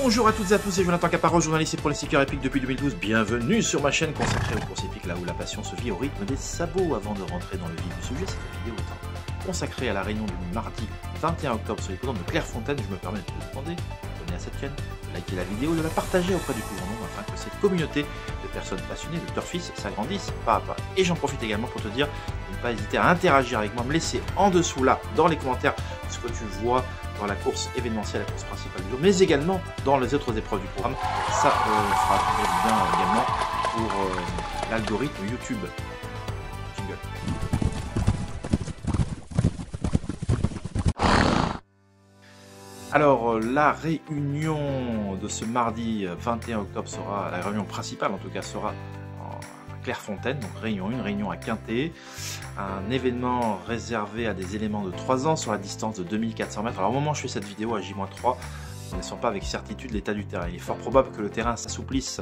Bonjour à toutes et à tous, c'est Jonathan Caparo, journaliste pour les stickers épiques depuis 2012. Bienvenue sur ma chaîne consacrée aux courses épiques, là où la passion se vit au rythme des sabots. Avant de rentrer dans le vif du sujet, cette vidéo étant consacrée à la réunion du mardi 21 octobre sur l'hippodrome de Clairefontaine, je me permets de vous demander de vous abonner à cette chaîne, de liker la vidéo, de la partager auprès du plus grand nombre afin que cette communauté de personnes passionnées de turfisme s'agrandisse pas à pas. Et j'en profite également pour te dire de ne pas hésiter à interagir avec moi, me laisser en dessous là, dans les commentaires, ce que tu vois dans la course événementielle, la course principale du jour, mais également dans les autres épreuves du programme. Ça fera toujours bien également pour l'algorithme YouTube. Jingle. Alors, la réunion de ce mardi 21 octobre sera, la réunion principale en tout cas, sera à Clairefontaine, donc réunion 1, réunion à Quintet, un événement réservé à des éléments de 3 ans sur la distance de 2400 mètres. Alors au moment où je fais cette vidéo à J-3, nous ne connaissons pas avec certitude l'état du terrain. Il est fort probable que le terrain s'assouplisse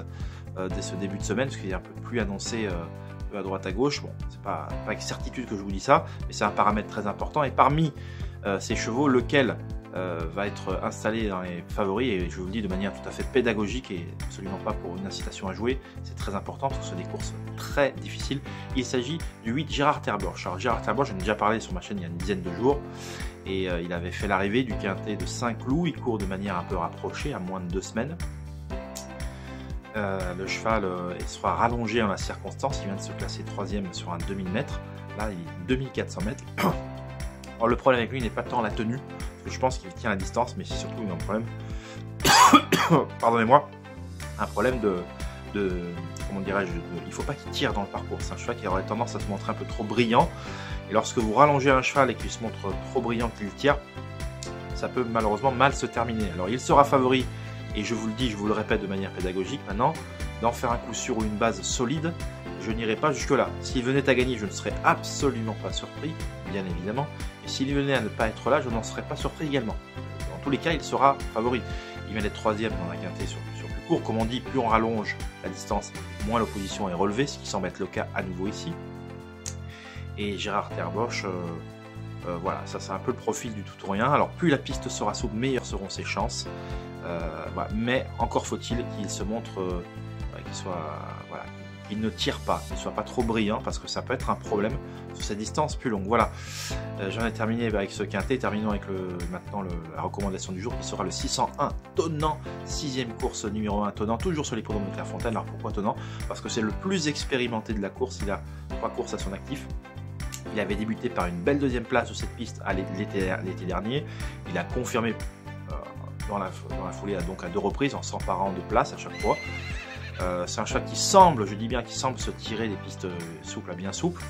dès ce début de semaine, parce qu'il y a un peu de pluie annoncée à droite à gauche. Bon, c'est pas avec certitude que je vous dis ça, mais c'est un paramètre très important. Et parmi ces chevaux, lequel va être installé dans les favoris, et je vous le dis de manière tout à fait pédagogique et absolument pas pour une incitation à jouer, c'est très important parce que ce sont des courses très difficiles. Il s'agit du 8 Gérard Terborch. Alors Gérard Terborch, j'en ai déjà parlé sur ma chaîne il y a une dizaine de jours, et il avait fait l'arrivée du quintet de Saint-Cloud. Il court de manière un peu rapprochée, à moins de 2 semaines. Le cheval sera rallongé en la circonstance, il vient de se classer 3e sur un 2000 mètres, là il est 2400 mètres. Alors le problème avec lui n'est pas tant la tenue, parce que je pense qu'il tient la distance, mais c'est surtout un problème, pardonnez-moi, un problème de comment dirais-je, il ne faut pas qu'il tire dans le parcours. C'est un cheval qui aurait tendance à se montrer un peu trop brillant, et lorsque vous rallongez un cheval et qu'il se montre trop brillant qu'il tire, ça peut malheureusement mal se terminer. Alors il sera favori, et je vous le dis, je vous le répète de manière pédagogique maintenant, d'en faire un coup sûr ou une base solide, je n'irai pas jusque là. S'il venait à gagner, je ne serais absolument pas surpris, bien évidemment, et s'il venait à ne pas être là, je n'en serais pas surpris également. Dans tous les cas, il sera favori. Il vient d'être 3e dans la quintée sur plus court. Comme on dit, plus on rallonge la distance, moins l'opposition est relevée, ce qui semble être le cas à nouveau ici. Et Gérard Terborch, voilà, ça c'est un peu le profil du tout ou rien. Alors plus la piste sera souple, meilleures seront ses chances. Voilà. Mais encore faut-il qu'il se montre, qu'il soit, voilà, qu'il ne tire pas, qu'il ne soit pas trop brillant, parce que ça peut être un problème sur ces distances plus longues. Voilà, j'en ai terminé avec ce quintet. Terminons avec maintenant la recommandation du jour, qui sera le 601 Tonnant, 6e course numéro 1 Tonnant, toujours sur l'hippodrome de Clairefontaine. Alors pourquoi Tonnant? Parce que c'est le plus expérimenté de la course, il a 3 courses à son actif. Il avait débuté par une belle 2e place sur cette piste l'été dernier. Il a confirmé dans la foulée donc à 2 reprises en s'emparant de place à chaque fois. C'est un cheval qui semble, je dis bien qui semble se tirer des pistes souples à bien souples.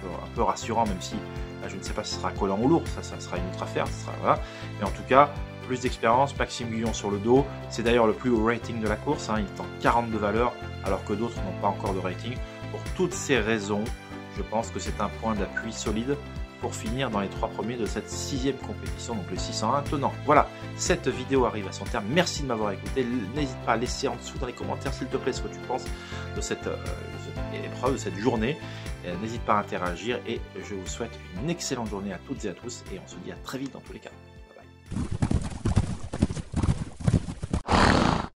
Un peu rassurant, même si là, je ne sais pas si ce sera collant ou lourd, ça sera une autre affaire. Voilà. Mais en tout cas, plus d'expérience, Maxime Guyon sur le dos. C'est d'ailleurs le plus haut rating de la course, hein. Il est en 42 valeurs alors que d'autres n'ont pas encore de rating. Pour toutes ces raisons, je pense que c'est un point d'appui solide pour finir dans les 3 premiers de cette 6e compétition, donc le 601 Tonnant. Voilà, cette vidéo arrive à son terme. Merci de m'avoir écouté. N'hésite pas à laisser en dessous dans les commentaires, s'il te plaît, ce que tu penses de cette épreuve, de cette journée. N'hésite pas à interagir, et je vous souhaite une excellente journée à toutes et à tous, et on se dit à très vite dans tous les cas.